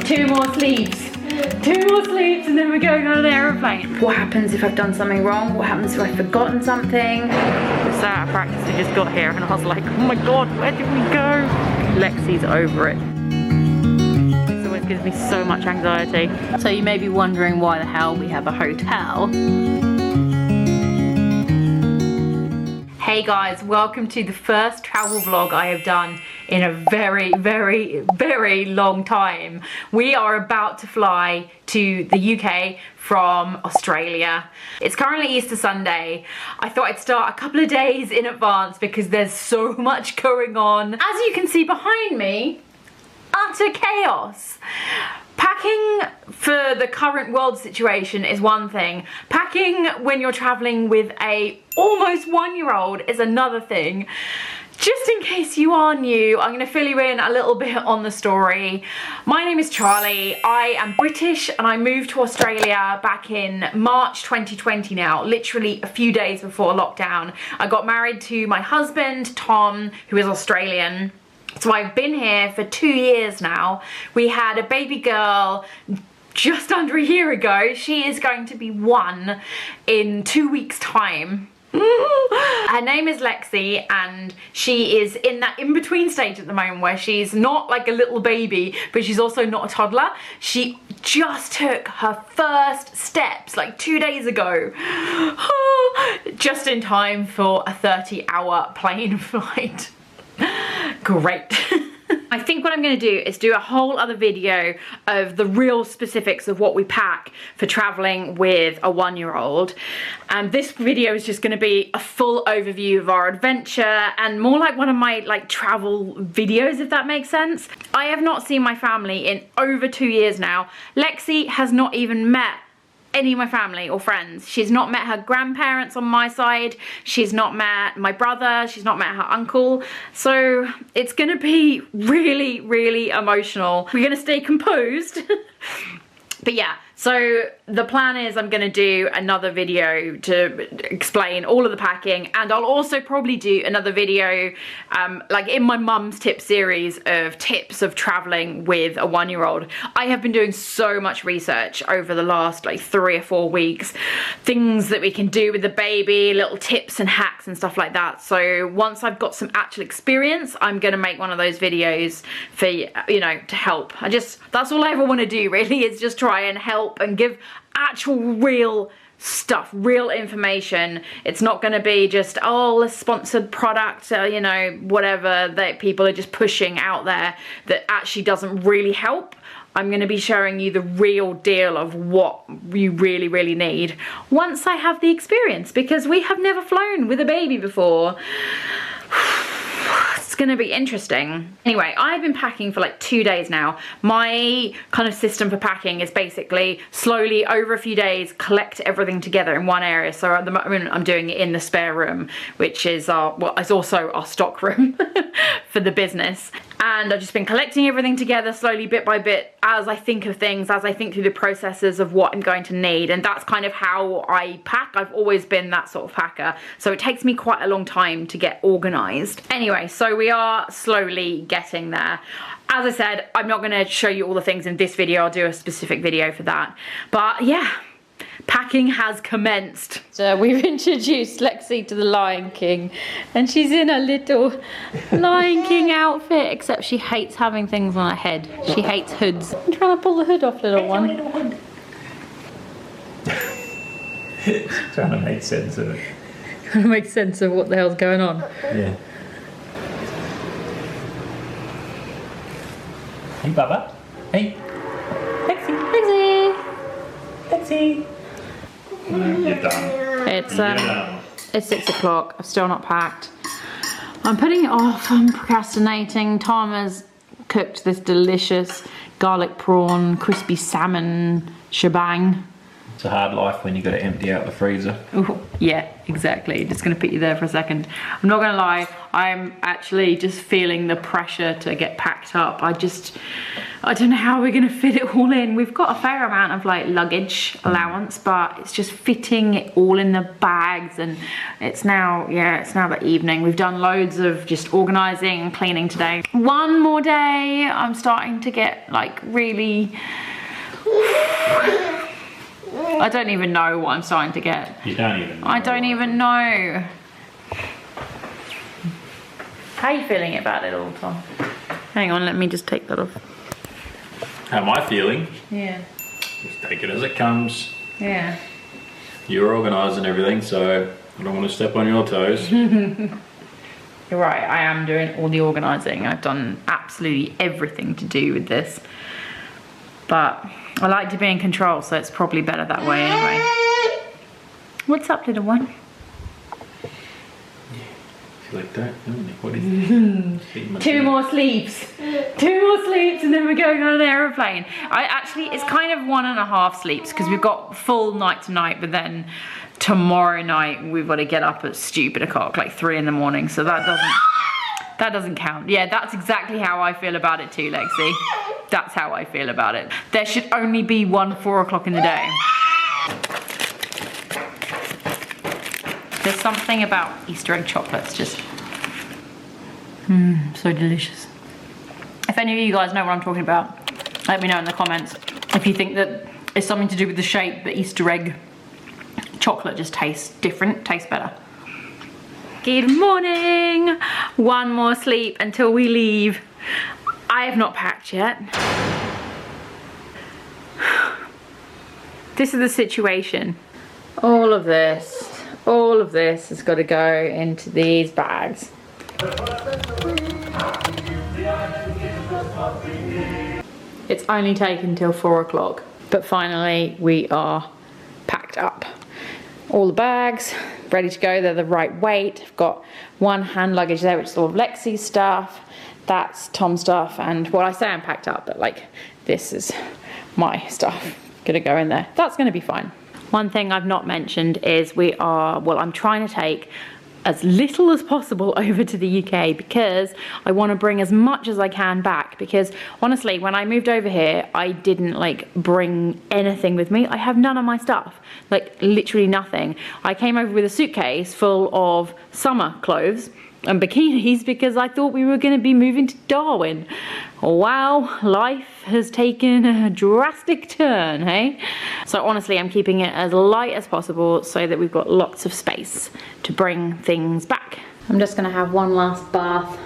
2 more sleeps. 2 more sleeps and then we're going on an aeroplane. What happens if I've done something wrong? What happens if I've forgotten something? So out of practice, we just got here and I was like, oh my God, where did we go? Lexi's over it. It always gives me so much anxiety. So you may be wondering why the hell we have a hotel. Hey guys, welcome to the first travel vlog I have done in a very, very, very long time. We are about to fly to the UK from Australia. It's currently Easter Sunday. I thought I'd start a couple of days in advance because there's so much going on. As you can see behind me, utter chaos. Packing for the current world situation is one thing. Packing when you're traveling with a almost 1-year-old is another thing. Just in case you are new, I'm gonna fill you in a little bit on the story. My name is Charlie. I am British and I moved to Australia back in March 2020 now, literally a few days before lockdown. I got married to my husband, Tom, who is Australian. So I've been here for 2 years now. We had a baby girl just under a year ago. She is going to be 1 in 2 weeks' time. Her name is Lexi and she is in that in-between stage at the moment where she's not like a little baby, but she's also not a toddler. She just took her first steps like 2 days ago. Just in time for a 30-hour plane flight. Great. I think what I'm going to do is do a whole other video of the real specifics of what we pack for traveling with a 1-year-old. And this video is just going to be a full overview of our adventure and more like one of my travel videos, if that makes sense. I have not seen my family in over 2 years now. Lexi has not even met any of my family or friends. She's not met her grandparents on my side. She's not met my brother. She's not met her uncle. So it's gonna be really, really emotional. We're gonna stay composed. But yeah, so the plan is I'm gonna do another video to explain all of the packing, and I'll also probably do another video like in my mum's tip series of tips of traveling with a 1-year-old. I have been doing so much research over the last 3 or 4 weeks, things that we can do with the baby, little tips and hacks and stuff like that. So once I've got some actual experience, I'm gonna make one of those videos for, you know, to help. That's all I ever want to do really, is just try and help and give actual real stuff, real information. It's not going to be just, oh, a sponsored product, you know, whatever that people are just pushing out there that actually doesn't really help. I'm going to be showing you the real deal of what you really, really need once I have the experience, because we have never flown with a baby before. It's gonna be interesting. Anyway, I've been packing for 2 days now. My kind of system for packing is basically slowly over a few days collect everything together in one area. So at the moment I'm doing it in the spare room, which is is also our stock room for the business. And I've just been collecting everything together slowly, bit by bit, as I think of things, as I think through the processes of what I'm going to need. And that's kind of how I pack. I've always been that sort of packer. So it takes me quite a long time to get organized. Anyway, so we are slowly getting there. As I said, I'm not gonna show you all the things in this video. I'll do a specific video for that. But yeah, packing has commenced. So we've introduced Lexi to the Lion King and she's in a little Lion King outfit, except she hates having things on her head. She hates hoods. I'm trying to pull the hood off, little one. Trying to make sense of it. Trying to make sense of what the hell's going on. Yeah. Hey, Baba. Hey. Lexi! Lexi. You're done. It's 6 o'clock. I've still not packed. I'm putting it off. I'm procrastinating. Tom has cooked this delicious garlic prawn, crispy salmon shebang. It's a hard life when you got to empty out the freezer. Ooh, yeah, exactly. Just gonna put you there for a second. I'm not gonna lie, I'm actually just feeling the pressure to get packed up. I don't know how we're gonna fit it all in. We've got a fair amount of like luggage allowance, but it's just fitting it all in the bags. And it's now, yeah, it's now the evening. We've done loads of just organising and cleaning today. One more day, I'm starting to get like really, I don't even know what I'm starting to get. You don't even know. I don't even know. How are you feeling about it all, Tom? Hang on, let me just take that off. How am I feeling? Yeah. Just take it as it comes. Yeah. You're organising everything, so I don't want to step on your toes. You're right, I am doing all the organising. I've done absolutely everything to do with this. But I like to be in control, so it's probably better that way anyway. What's up, little one? Like that, what is it? Two more sleeps, and then we're going on an aeroplane. It's kind of 1.5 sleeps because we've got full night tonight, but then tomorrow night we've got to get up at stupid o'clock, like 3 in the morning. So that doesn't count. Yeah, that's exactly how I feel about it too, Lexi. That's how I feel about it. There should only be 4 o'clock in the day. There's something about Easter egg chocolates just, so delicious. If any of you guys know what I'm talking about, let me know in the comments. If you think that it's something to do with the shape, the Easter egg chocolate just tastes different, tastes better. Good morning. One more sleep until we leave. I have not packed yet. This is the situation. All of this has got to go into these bags. It's only taken till 4 o'clock, but finally we are packed up. All the bags ready to go, they're the right weight. I've got one hand luggage there, which is all of Lexi's stuff. That's Tom's stuff, and well, I say I'm packed up, but like this is my stuff gonna go in there. That's gonna be fine. One thing I've not mentioned is I'm trying to take as little as possible over to the UK because I want to bring as much as I can back, because honestly, when I moved over here, I didn't like bring anything with me. I have none of my stuff, like literally nothing. I came over with a suitcase full of summer clothes and bikinis because I thought we were going to be moving to Darwin. Wow, life has taken a drastic turn, hey? So honestly, I'm keeping it as light as possible so that we've got lots of space to bring things back. I'm just gonna have one last bath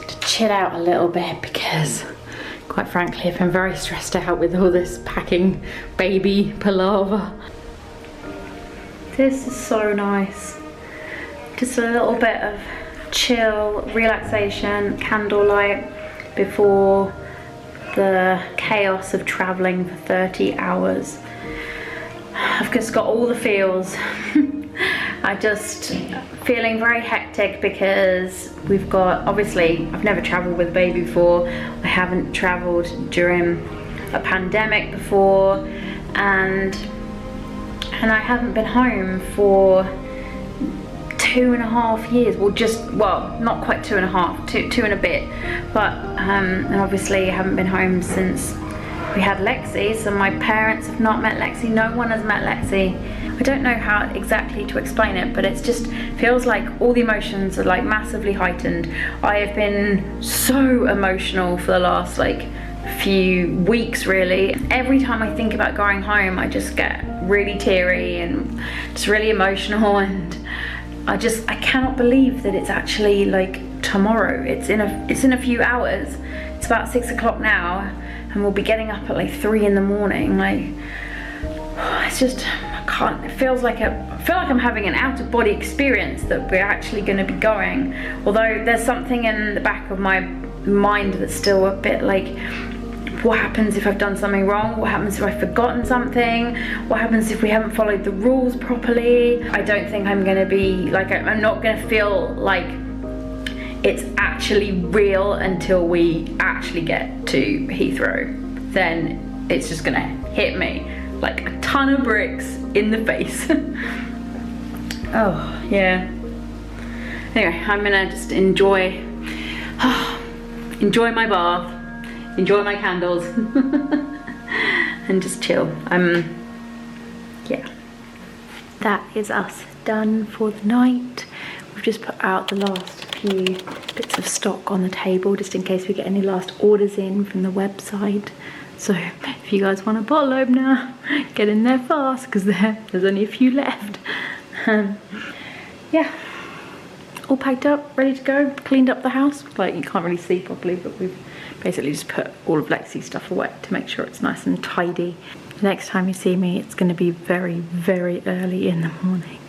to chill out a little bit because quite frankly, I've been very stressed out with all this packing baby palaver. This is so nice. Just a little bit of chill, relaxation, candlelight before the chaos of traveling for 30 hours. I've just got all the feels. I just feeling very hectic because we've got, obviously, I've never traveled with a baby before. I haven't traveled during a pandemic before, and I haven't been home for 2.5 years. Well, not quite 2.5, two and a bit, but and obviously I haven't been home since we had Lexi, so my parents have not met Lexi. No one has met Lexi. I don't know how exactly to explain it, but it's just feels like all the emotions are like massively heightened. I have been so emotional for the last like few weeks, really. Every time I think about going home, I just get really teary and just really emotional, and I cannot believe that it's actually like tomorrow. It's in a few hours. It's about 6 o'clock now, and we'll be getting up at like 3 in the morning. Like, it's just, I can't. I feel like I'm having an out-of-body experience that we're actually going to be going. Although there's something in the back of my mind that's still a bit like, what happens if I've done something wrong? What happens if I've forgotten something? What happens if we haven't followed the rules properly? I don't think I'm gonna be, like, I'm not gonna feel like it's actually real until we actually get to Heathrow. Then it's just gonna hit me like a ton of bricks in the face. Oh, yeah. Anyway, I'm gonna just enjoy my bath, enjoy my candles, and just chill. Yeah. That is us done for the night. We've just put out the last few bits of stock on the table just in case we get any last orders in from the website. So if you guys want a bottle opener, get in there fast because there's only a few left. Yeah, all packed up, ready to go, cleaned up the house. Like, you can't really see properly, but we've basically just put all of Lexi's stuff away to make sure it's nice and tidy. Next time you see me, it's going to be very, very early in the morning.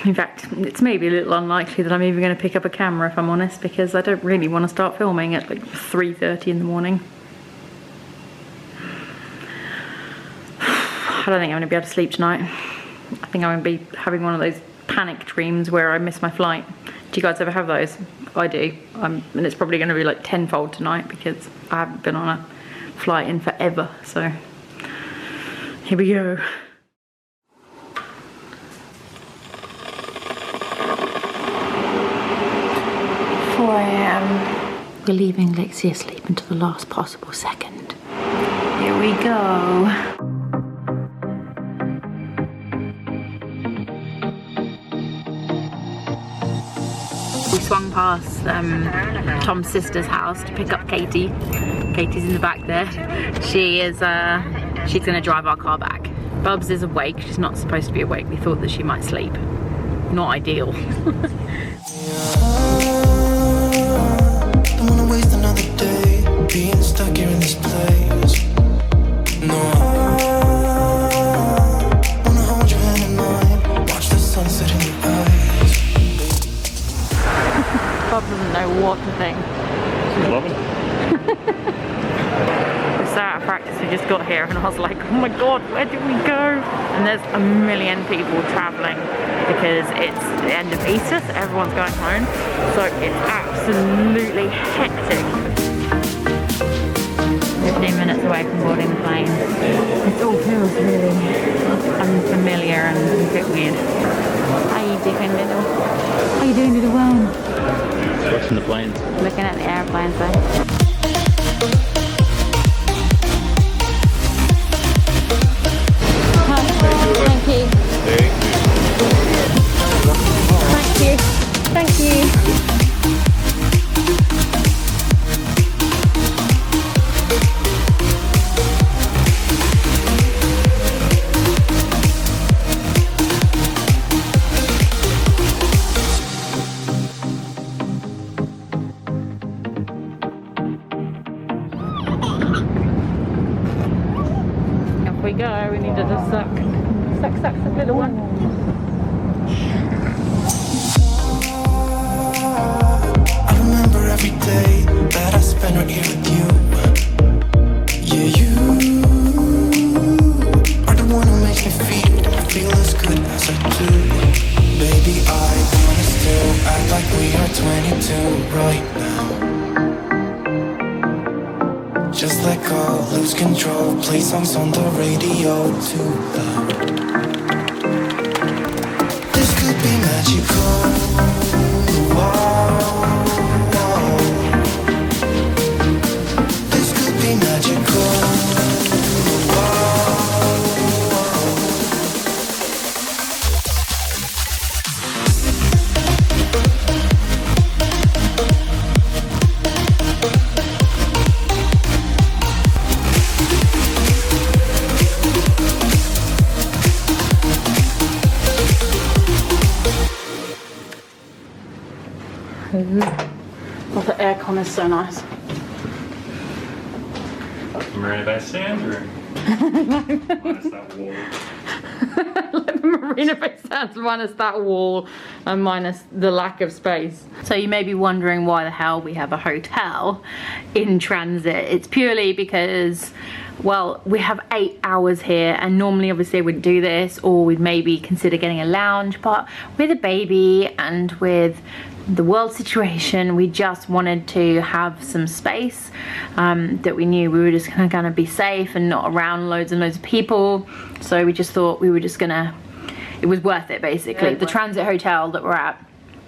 In fact, it's maybe a little unlikely that I'm even going to pick up a camera, if I'm honest, because I don't really want to start filming at like 3:30 in the morning. I don't think I'm going to be able to sleep tonight. I think I'm going to be having one of those panic dreams where I miss my flight. Do you guys ever have those? I do. And it's probably going to be like tenfold tonight because I haven't been on a flight in forever. So here we go. 4 AM. We're leaving Lexi asleep until the last possible second. Here we go. We swung past Tom's sister's house to pick up Katie. Katie's in the back there. She's gonna drive our car back. Bubs is awake. She's not supposed to be awake. We thought that she might sleep. Not ideal. Don't wanna waste another day being stuck here in this place. No, I wanna hold your hand in mine, watch the sunset in your eyes. Bob doesn't know what to think. She's loving it. We're so out of practice, we just got here and I was like, oh my god, where did we go? And there's a million people travelling because it's the end of Easter, so everyone's going home. So it's absolutely hectic. 15 minutes away from boarding the plane. It all feels really unfamiliar and a bit weird. How are you doing, little? How are you doing, little worm? Watching the planes. Looking at the airplanes though. Thank you. Thank you. Thank you. Off we go. We need to just suck the little one. I remember every day that I spent right here with you. Yeah, you are the one who makes me feel as good as I do. Baby, I wanna still act like we are 22 right now. Just let go, lose control, play songs on the radio too loud. This could be magical. Wow. This could be magical. Wow. Oh, the aircon is so nice. Marina Bay Sands or minus that wall? Like the Marina Bay Sands minus that wall and minus the lack of space. So you may be wondering why the hell we have a hotel in transit. It's purely because, well, we have 8 hours here and normally obviously I wouldn't do this, or we'd maybe consider getting a lounge, but with a baby and with the world situation, we just wanted to have some space that we knew we were just gonna be safe and not around loads and loads of people. So we just thought we were just gonna, it was worth it basically. The transit hotel that we're at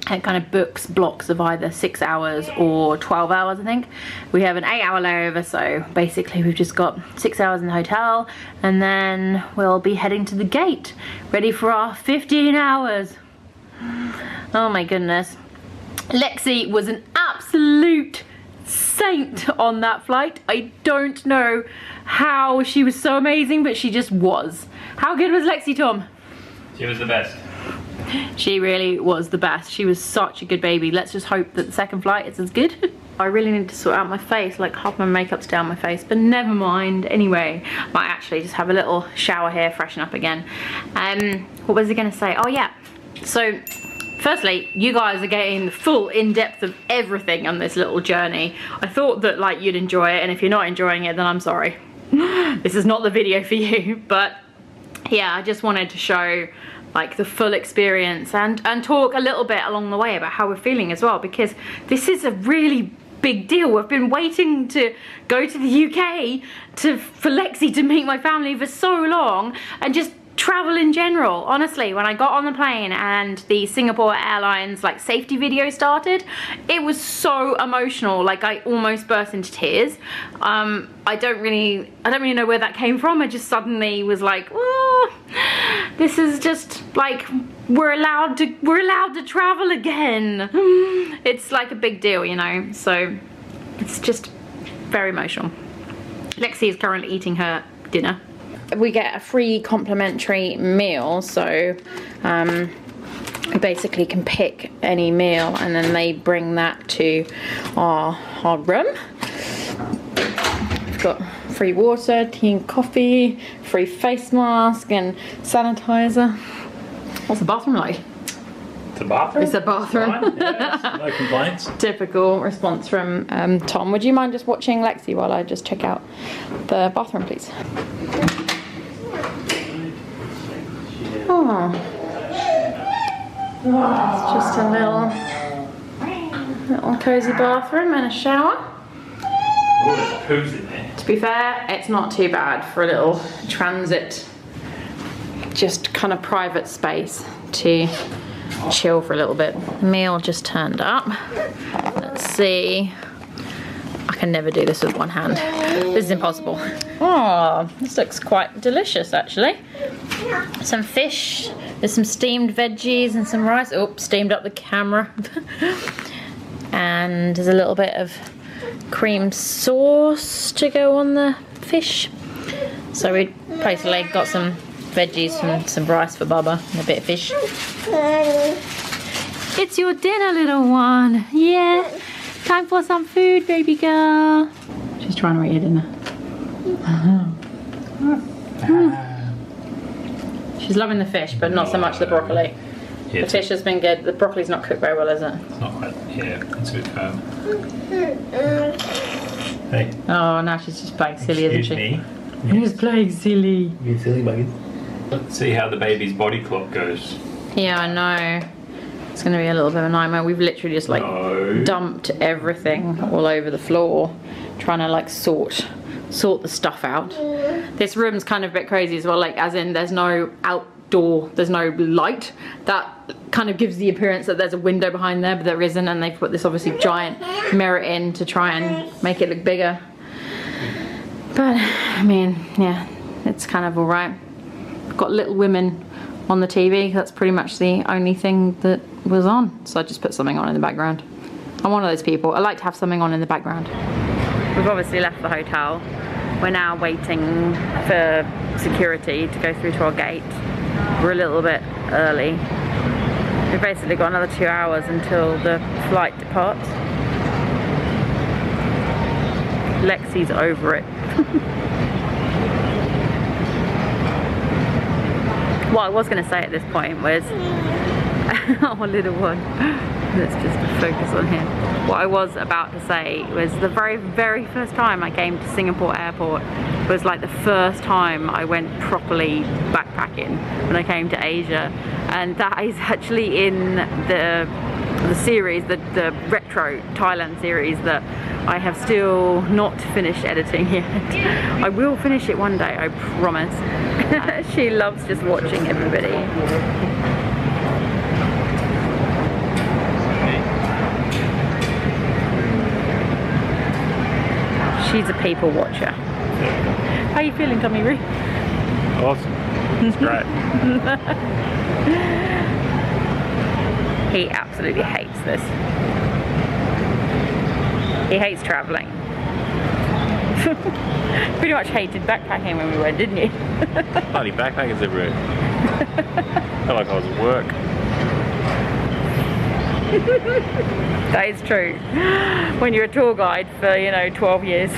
It kind of books blocks of either 6 hours or 12 hours, I think. We have an 8-hour layover, so basically we've just got 6 hours in the hotel, and then we'll be heading to the gate, ready for our 15 hours. Oh my goodness. Lexi was an absolute saint on that flight. I don't know how she was so amazing, but she just was. How good was Lexi, Tom? She was the best. She really was the best. She was such a good baby. Let's just hope that the second flight is as good. I really need to sort out my face, like half my makeup's down my face, but never mind. Anyway, might actually just have a little shower here, freshen up again. What was I gonna say? Oh yeah, so firstly, you guys are getting the full in-depth of everything on this little journey. I thought that like you'd enjoy it, and if you're not enjoying it, then I'm sorry. This is not the video for you, but yeah, I just wanted to show like the full experience and talk a little bit along the way about how we're feeling as well, because this is a really big deal. We've been waiting to go to the UK for Lexi to meet my family for so long, and just travel in general. Honestly, when I got on the plane and the Singapore Airlines like safety video started, it was so emotional. Like I almost burst into tears. I don't really know where that came from. I just suddenly was like, oh, this is just like we're allowed to travel again. It's like a big deal, you know. So it's just very emotional. Lexi is currently eating her dinner. We get a free complimentary meal, so we basically can pick any meal, and then they bring that to our room. We've got free water, tea and coffee, free face mask and sanitizer. What's the bathroom like? The bathroom? It's a bathroom. Fine, yeah, no complaints. Typical response from Tom. Would you mind just watching Lexi while I just check out the bathroom, please? Oh, it's just a little cozy bathroom and a shower. Oh, there's poos in there. To be fair, it's not too bad for a little transit, just kind of private space to chill for a little bit. The meal just turned up. Let's see. I can never do this with one hand. This is impossible. Oh, this looks quite delicious actually. Some fish, there's some steamed veggies and some rice. Oh, steamed up the camera. And there's a little bit of cream sauce to go on the fish. So we basically got some veggies and some rice for Bubba and a bit of fish. It's your dinner, little one. Yeah. Time for some food, baby girl. She's trying to eat her dinner. She's loving the fish, but not so much the broccoli. Yeah, the fish has been good. The broccoli's not cooked very well, is it? It's not quite, yeah, it's a bit firm. Hey. Oh, now she's just playing silly, isn't she? Me. Who's playing silly? You silly buggy. Let's see how the baby's body clock goes. Yeah, I know. It's going to be a little bit of a nightmare. We've literally just like dumped everything all over the floor, trying to like sort the stuff out. This room's kind of a bit crazy as well, like as in there's no outdoor, there's no light. That kind of gives the appearance that there's a window behind there, but there isn't, and they've put this obviously giant mirror in to try and make it look bigger. But I mean, yeah, it's kind of all right. We've got Little Women on the TV. That's pretty much the only thing that was on, so I just put something on in the background. I'm one of those people, I like to have something on in the background. We've obviously left the hotel. We're now waiting for security to go through to our gate. We're a little bit early. We've basically got another 2 hours until the flight departs. Lexi's over it. What I was going to say at this point was, oh little one, let's just focus on him. What I was about to say was the very first time I came to Singapore airport was like the first time I went properly backpacking when I came to Asia, and that is actually in the series, the retro Thailand series that I have still not finished editing yet. I will finish it one day, I promise. She loves just watching everybody. She's a people watcher. Yeah. How are you feeling, Tommy Roo? Awesome. It's great. He absolutely hates this. He hates travelling. Pretty much hated backpacking when we went, didn't you? Bloody backpackers everywhere. Felt like I was at work. That is true. When you're a tour guide for, 12 years,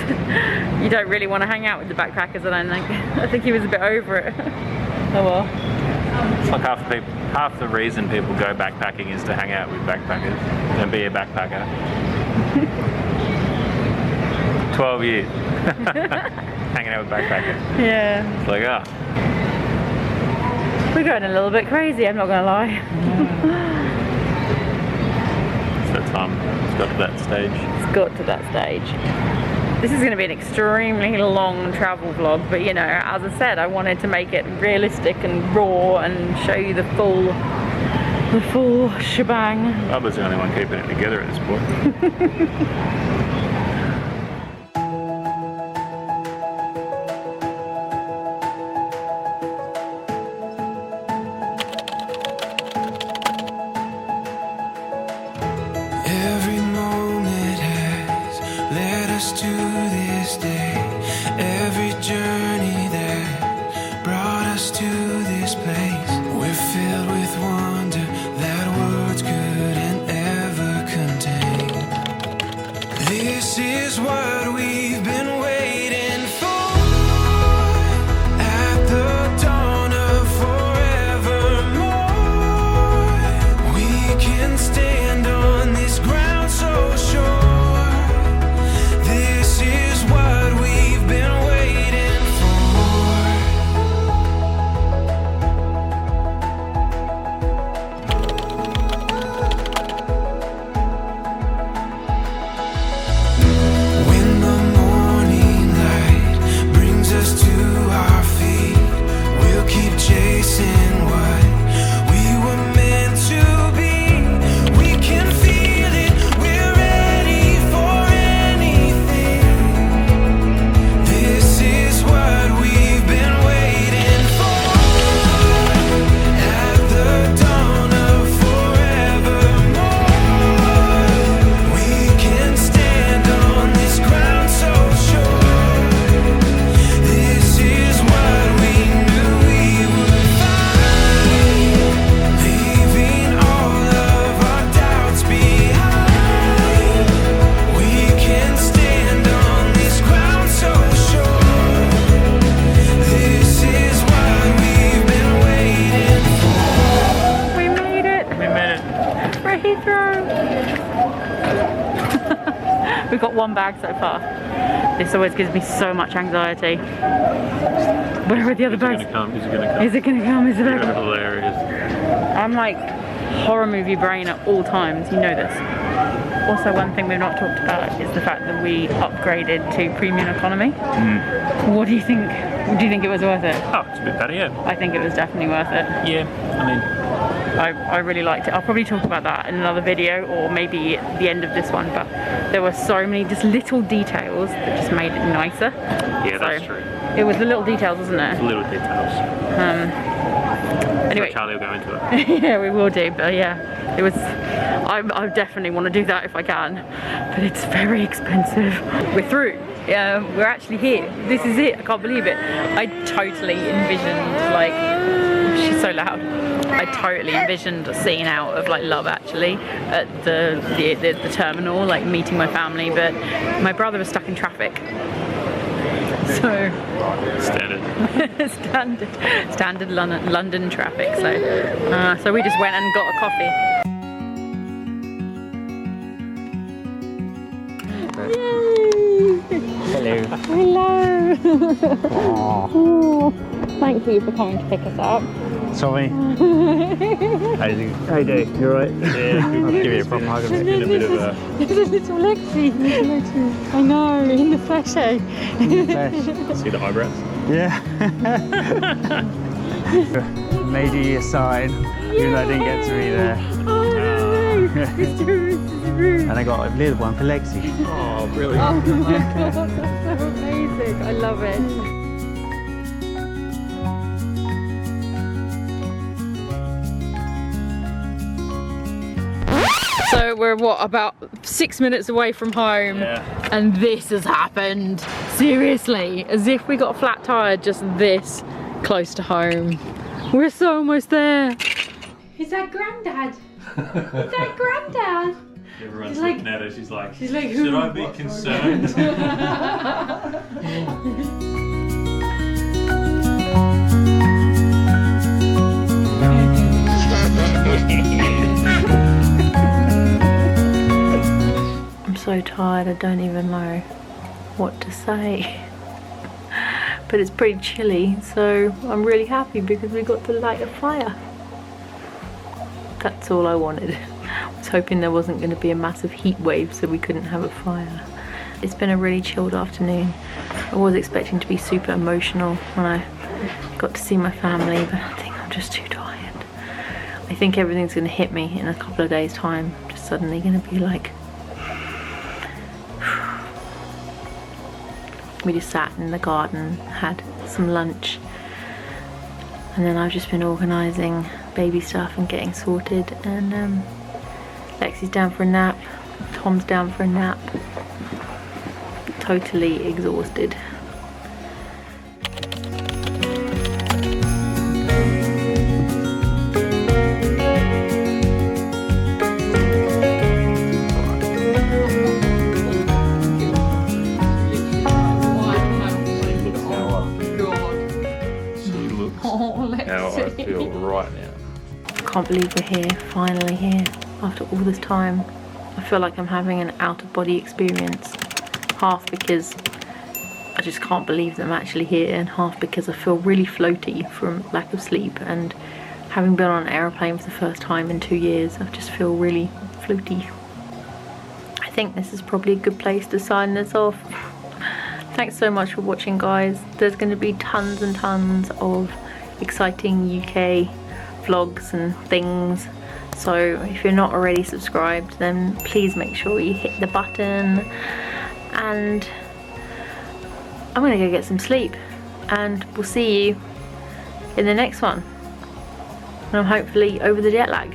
you don't really want to hang out with the backpackers, I don't think. I think he was a bit over it. Oh well. It's like half the reason people go backpacking is to hang out with backpackers and be a backpacker. 12 years. Hanging out with backpackers. Yeah. It's like, We're going a little bit crazy, I'm not going to lie. It's that time. It's got to that stage. It's got to that stage. This is going to be an extremely long travel vlog, but as I said, I wanted to make it realistic and raw and show you the full shebang. Bubba's the only one keeping it together at this point. Every moment has led us to this day. Every journey that brought us to this place. We're filled with wonder that words couldn't ever contain. This is what we've been waiting for. At the dawn of forevermore, we can stand on this ground so sure. This is what we've been waiting when the morning light brings us to our feet. We'll keep chasing what we were meant to be. We can feel it, we're ready for anything. This is what we've been waiting for. At the dawn of forevermore, we can stand on this ground so sure. This is what we knew we would find, leaving all of our doubts behind. We can stand on this ground so sure. This is what we've been waiting for. We made it! We made it. For Heathrow! We've got one bag so far. This always gives me so much anxiety. Where are the other Is it bags? gonna come? Is it gonna come? Is it gonna come? Is it You're gonna hilarious. I'm like horror movie brain at all times, you know this. Also, one thing we've not talked about is the fact that we upgraded to premium economy. What do you think? Do you think it was worth it? Oh, it's a bit better, yeah. I think it was definitely worth it. Yeah, I mean, I really liked it. I'll probably talk about that in another video or maybe at the end of this one, but there were so many just little details that just made it nicer. yeah, that's true. It was the little details, wasn't It's it? little details. Anyway, Charlie will go into it. yeah, we will do, but yeah, it was, I definitely want to do that if I can, but it's very expensive. We're through. We're actually here. This is it. I can't believe it. I totally envisioned, like, she's so loud. I totally envisioned a scene out of like Love Actually at the terminal, like meeting my family, but my brother was stuck in traffic. So standard London traffic. So we just went and got a coffee. Hello. Hello. Thank you for coming to pick us up. Sorry. How you doing? You alright? Yeah, I'll give you a proper hug. It's been a bit of a... There's a little Lexi. I know, in the flesh, eh? See the eyebrows? Yeah. Made you a sign, even though I didn't get to be there. Oh no, it's true, it's true. And I got a little one for Lexi. Oh, brilliant. Oh my god, that's so love it. So we're what, about 6 minutes away from home, and this has happened. Seriously, as if we got a flat tire just this close to home. We're so almost there. Is that Granddad? Is that Granddad? Everyone's like, looking at her, she's like, should should I be concerned? I'm so tired, I don't even know what to say. But it's pretty chilly, so I'm really happy because we got to light a fire. That's all I wanted. I was hoping there wasn't going to be a massive heat wave so we couldn't have a fire. It's been a really chilled afternoon. I was expecting to be super emotional when I got to see my family, but I think I'm just too tired. I think everything's going to hit me in a couple of days' time. I'm just suddenly going to be like... We just sat in the garden, had some lunch, and then I've just been organising baby stuff and getting sorted, and Lexi's down for a nap, Tom's down for a nap. Totally exhausted. How I feel right now. I can't believe we're here, finally here, after all this time. I feel like I'm having an out-of-body experience. Half because I just can't believe that I'm actually here, and half because I feel really floaty from lack of sleep, and having been on an aeroplane for the first time in 2 years, I just feel really floaty. I think this is probably a good place to sign this off. Thanks so much for watching, guys. There's going to be tons and tons of exciting UK vlogs and things, so if you're not already subscribed, then please make sure you hit the button, and I'm gonna go get some sleep, and we'll see you in the next one, and I'm hopefully over the jet lag.